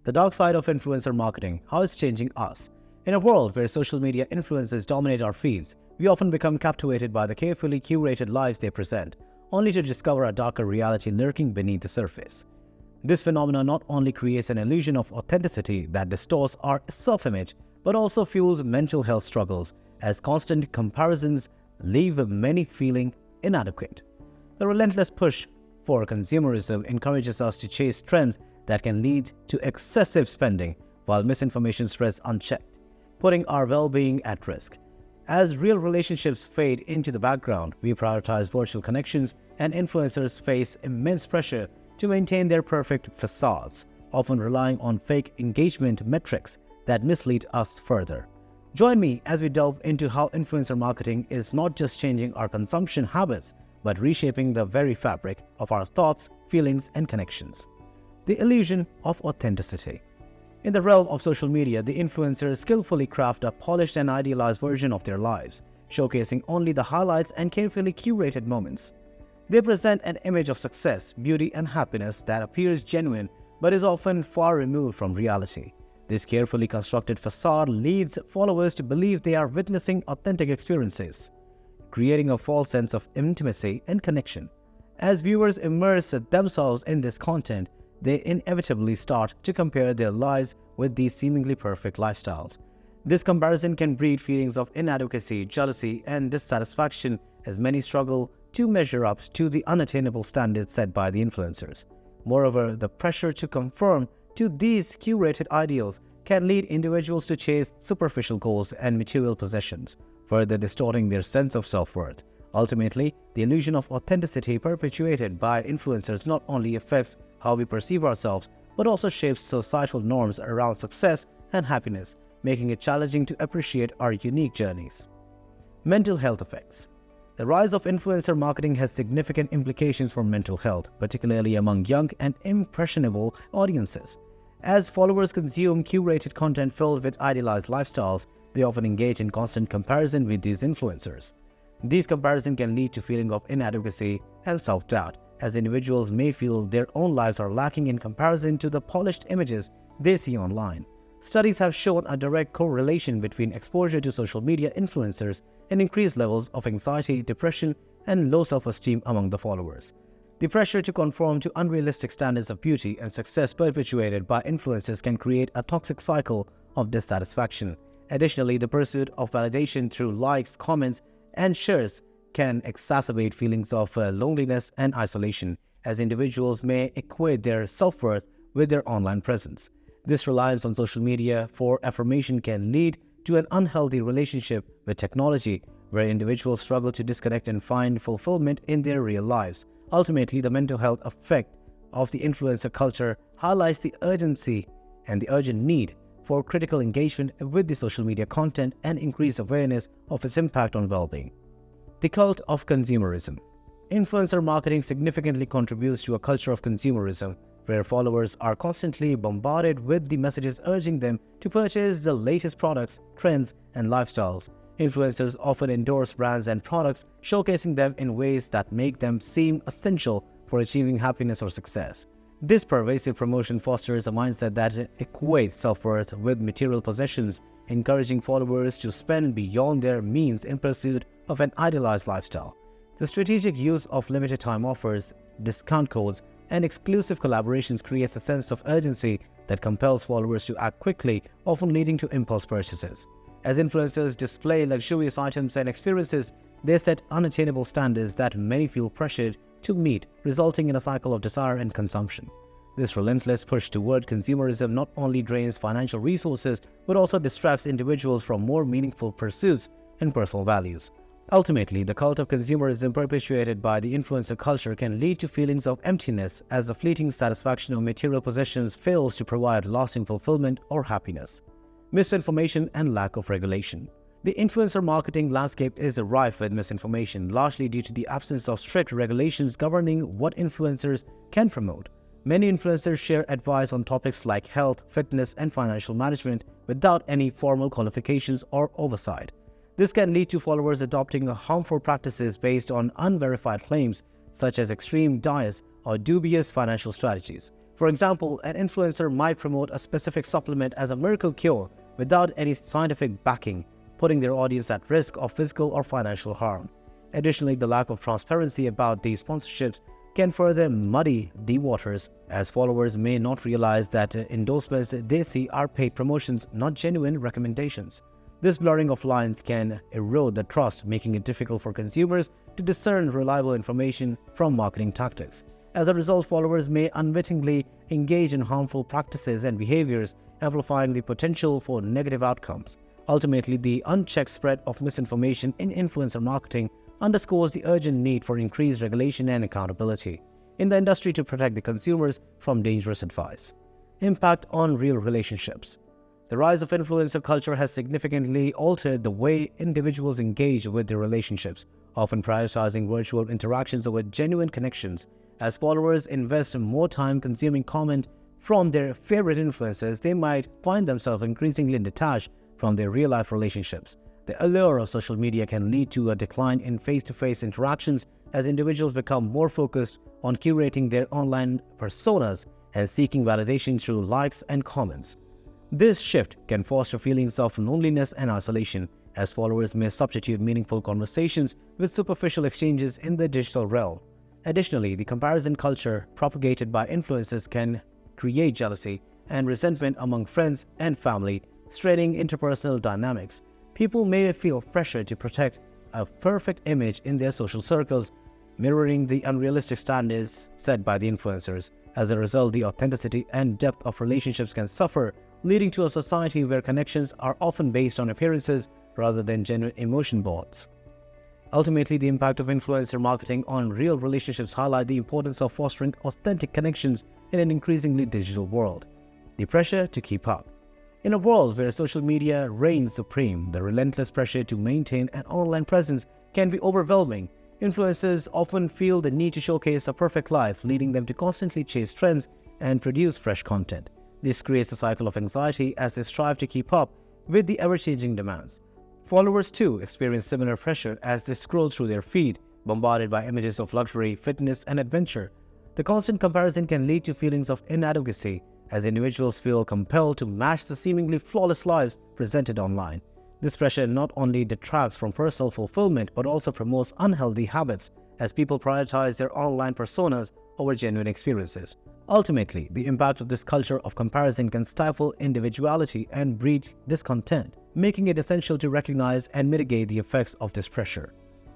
The dark side of influencer marketing, how it's changing us. In a world where social media influencers dominate our feeds, we often become captivated by the carefully curated lives they present, only to discover a darker reality lurking beneath the surface. This phenomenon not only creates an illusion of authenticity that distorts our self-image, but also fuels mental health struggles, as constant comparisons leave many feeling inadequate. The relentless push for consumerism encourages us to chase trends that can lead to excessive spending, while misinformation spreads unchecked, putting our well-being at risk. As real relationships fade into the background, we prioritize virtual connections, and influencers face immense pressure to maintain their perfect facades, often relying on fake engagement metrics that mislead us further. Join me as we delve into how influencer marketing is not just changing our consumption habits, but reshaping the very fabric of our thoughts, feelings, and connections. The illusion of authenticity. In the realm of social media, the influencers skillfully craft a polished and idealized version of their lives, showcasing only the highlights and carefully curated moments. They present an image of success, beauty, and happiness that appears genuine but is often far removed from reality. This carefully constructed facade leads followers to believe they are witnessing authentic experiences, creating a false sense of intimacy and connection. As viewers immerse themselves in this content, they inevitably start to compare their lives with these seemingly perfect lifestyles. This comparison can breed feelings of inadequacy, jealousy, and dissatisfaction, as many struggle to measure up to the unattainable standards set by the influencers. Moreover, the pressure to conform to these curated ideals can lead individuals to chase superficial goals and material possessions, further distorting their sense of self-worth. Ultimately, the illusion of authenticity perpetuated by influencers not only affects how we perceive ourselves, but also shapes societal norms around success and happiness, making it challenging to appreciate our unique journeys. Mental health effects. The rise of influencer marketing has significant implications for mental health, particularly among young and impressionable audiences. As followers consume curated content filled with idealized lifestyles, they often engage in constant comparison with these influencers. These comparisons can lead to feelings of inadequacy and self-doubt, as individuals may feel their own lives are lacking in comparison to the polished images they see online. Studies have shown a direct correlation between exposure to social media influencers and increased levels of anxiety, depression, and low self-esteem among the followers. The pressure to conform to unrealistic standards of beauty and success perpetuated by influencers can create a toxic cycle of dissatisfaction. Additionally, the pursuit of validation through likes, comments, and shares can exacerbate feelings of loneliness and isolation, as individuals may equate their self-worth with their online presence. This reliance on social media for affirmation can lead to an unhealthy relationship with technology, where individuals struggle to disconnect and find fulfillment in their real lives. Ultimately, the mental health effect of the influencer culture highlights the urgency and the urgent need for critical engagement with the social media content and increased awareness of its impact on well-being. The cult of consumerism. Influencer marketing significantly contributes to a culture of consumerism, where followers are constantly bombarded with the messages urging them to purchase the latest products, trends, and lifestyles. Influencers often endorse brands and products, showcasing them in ways that make them seem essential for achieving happiness or success. This pervasive promotion fosters a mindset that equates self-worth with material possessions, encouraging followers to spend beyond their means in pursuit of an idealized lifestyle. The strategic use of limited-time offers, discount codes, and exclusive collaborations creates a sense of urgency that compels followers to act quickly, often leading to impulse purchases. As influencers display luxurious items and experiences, they set unattainable standards that many feel pressured to meet, resulting in a cycle of desire and consumption. This relentless push toward consumerism not only drains financial resources, but also distracts individuals from more meaningful pursuits and personal values. Ultimately, the cult of consumerism perpetuated by the influencer culture can lead to feelings of emptiness, as the fleeting satisfaction of material possessions fails to provide lasting fulfillment or happiness. Misinformation and lack of regulation. The influencer marketing landscape is rife with misinformation, largely due to the absence of strict regulations governing what influencers can promote. Many influencers share advice on topics like health, fitness, and financial management without any formal qualifications or oversight. This can lead to followers adopting harmful practices based on unverified claims, such as extreme diets or dubious financial strategies. For example, an influencer might promote a specific supplement as a miracle cure without any scientific backing, putting their audience at risk of physical or financial harm. Additionally, the lack of transparency about these sponsorships can further muddy the waters, as followers may not realize that endorsements they see are paid promotions, not genuine recommendations. This blurring of lines can erode the trust, making it difficult for consumers to discern reliable information from marketing tactics. As a result, followers may unwittingly engage in harmful practices and behaviors, amplifying the potential for negative outcomes. Ultimately, the unchecked spread of misinformation in influencer marketing underscores the urgent need for increased regulation and accountability in the industry to protect the consumers from dangerous advice. Impact on real relationships. The rise of influencer culture has significantly altered the way individuals engage with their relationships, often prioritizing virtual interactions over genuine connections. As followers invest more time consuming content from their favorite influencers, they might find themselves increasingly detached from their real-life relationships. The allure of social media can lead to a decline in face-to-face interactions as individuals become more focused on curating their online personas and seeking validation through likes and comments. This shift can foster feelings of loneliness and isolation, as followers may substitute meaningful conversations with superficial exchanges in the digital realm. Additionally, the comparison culture propagated by influencers can create jealousy and resentment among friends and family, straining interpersonal dynamics. People may feel pressure to protect a perfect image in their social circles, mirroring the unrealistic standards set by the influencers. As a result, the authenticity and depth of relationships can suffer, leading to a society where connections are often based on appearances rather than genuine emotion bonds. Ultimately, the impact of influencer marketing on real relationships highlight the importance of fostering authentic connections in an increasingly digital world. The pressure to keep up. In a world where social media reigns supreme, the relentless pressure to maintain an online presence can be overwhelming. Influencers often feel the need to showcase a perfect life, leading them to constantly chase trends and produce fresh content. This creates a cycle of anxiety as they strive to keep up with the ever-changing demands. Followers too experience similar pressure as they scroll through their feed, bombarded by images of luxury, fitness, and adventure. The constant comparison can lead to feelings of inadequacy as individuals feel compelled to match the seemingly flawless lives presented online. This pressure not only detracts from personal fulfillment but also promotes unhealthy habits as people prioritize their online personas over genuine experiences. Ultimately, the impact of this culture of comparison can stifle individuality and breed discontent, making it essential to recognize and mitigate the effects of this pressure.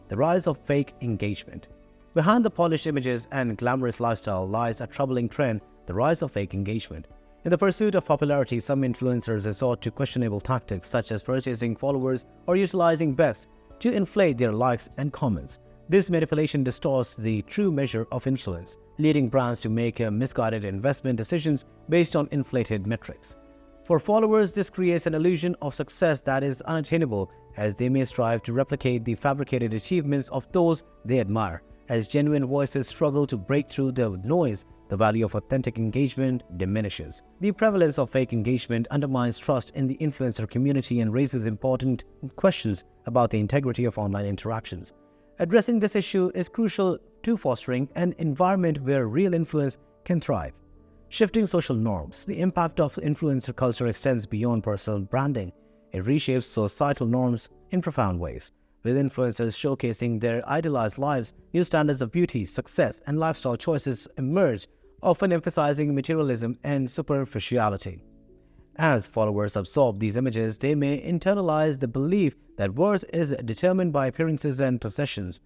The rise of fake engagement. Behind the polished images and glamorous lifestyle lies a troubling trend: the rise of fake engagement. In the pursuit of popularity, some influencers resort to questionable tactics such as purchasing followers or utilizing bets to inflate their likes and comments. This manipulation distorts the true measure of influence, leading brands to make misguided investment decisions based on inflated metrics. For followers, this creates an illusion of success that is unattainable, as they may strive to replicate the fabricated achievements of those they admire. As genuine voices struggle to break through the noise, the value of authentic engagement diminishes. The prevalence of fake engagement undermines trust in the influencer community and raises important questions about the integrity of online interactions. Addressing this issue is crucial to fostering an environment where real influence can thrive. Shifting social norms. The impact of influencer culture extends beyond personal branding. It reshapes societal norms in profound ways. With influencers showcasing their idealized lives, new standards of beauty, success, and lifestyle choices emerge, often emphasizing materialism and superficiality. As followers absorb these images, they may internalize the belief that worth is determined by appearances and possessions.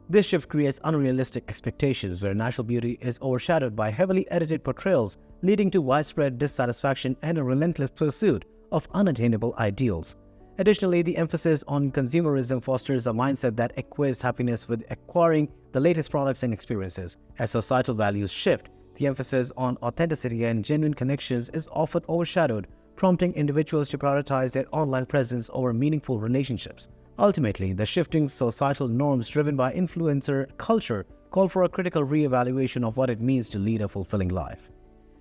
This shift creates unrealistic expectations where natural beauty is overshadowed by heavily edited portrayals, leading to widespread dissatisfaction and a relentless pursuit of unattainable ideals. Additionally, the emphasis on consumerism fosters a mindset that equates happiness with acquiring the latest products and experiences. As societal values shift, the emphasis on authenticity and genuine connections is often overshadowed, prompting individuals to prioritize their online presence over meaningful relationships. Ultimately, the shifting societal norms driven by influencer culture call for a critical re-evaluation of what it means to lead a fulfilling life.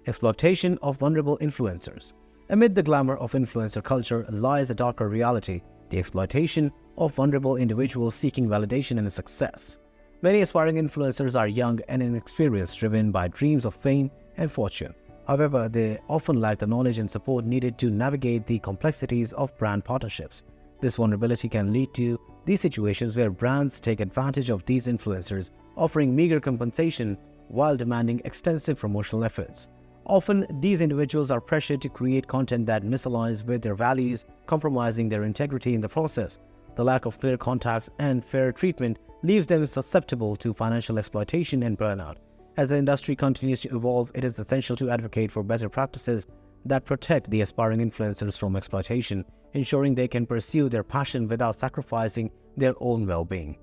Exploitation of vulnerable influencers. Amid the glamour of influencer culture lies a darker reality: the exploitation of vulnerable individuals seeking validation and success. Many aspiring influencers are young and inexperienced, driven by dreams of fame and fortune. However, they often lack the knowledge and support needed to navigate the complexities of brand partnerships. This vulnerability can lead to these situations where brands take advantage of these influencers, offering meager compensation while demanding extensive promotional efforts. Often, these individuals are pressured to create content that misaligns with their values, compromising their integrity in the process. The lack of clear contacts and fair treatment leaves them susceptible to financial exploitation and burnout. As the industry continues to evolve, it is essential to advocate for better practices that protect the aspiring influencers from exploitation, ensuring they can pursue their passion without sacrificing their own well-being.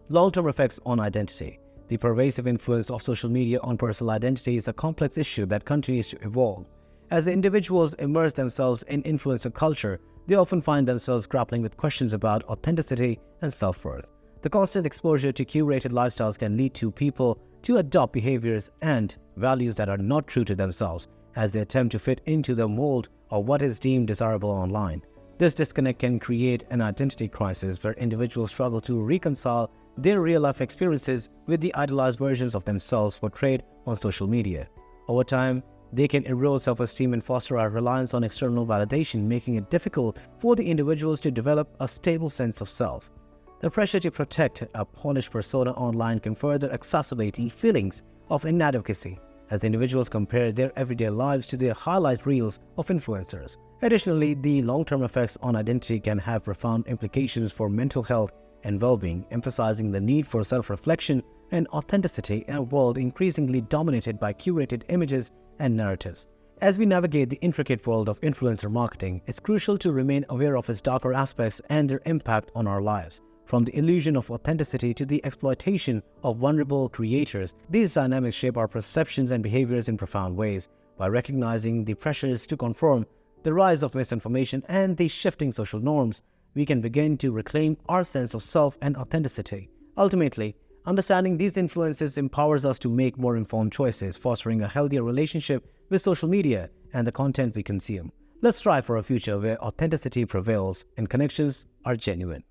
Long-term effects on identity. The pervasive influence of social media on personal identity is a complex issue that continues to evolve. As individuals immerse themselves in influencer culture, they often find themselves grappling with questions about authenticity and self-worth. The constant exposure to curated lifestyles can lead to people to adopt behaviors and values that are not true to themselves as they attempt to fit into the mold of what is deemed desirable online. This disconnect can create an identity crisis where individuals struggle to reconcile their real-life experiences with the idealized versions of themselves portrayed on social media. Over time, they can erode self-esteem and foster a reliance on external validation, making it difficult for the individuals to develop a stable sense of self. The pressure to protect a polished persona online can further exacerbate feelings of inadequacy as individuals compare their everyday lives to the highlight reels of influencers. Additionally, the long-term effects on identity can have profound implications for mental health and well-being, emphasizing the need for self-reflection and authenticity in a world increasingly dominated by curated images and narratives. As we navigate the intricate world of influencer marketing, it's crucial to remain aware of its darker aspects and their impact on our lives. From the illusion of authenticity to the exploitation of vulnerable creators, these dynamics shape our perceptions and behaviors in profound ways. By recognizing the pressures to conform, the rise of misinformation, and the shifting social norms, we can begin to reclaim our sense of self and authenticity. Ultimately, understanding these influences empowers us to make more informed choices, fostering a healthier relationship with social media and the content we consume. Let's strive for a future where authenticity prevails and connections are genuine.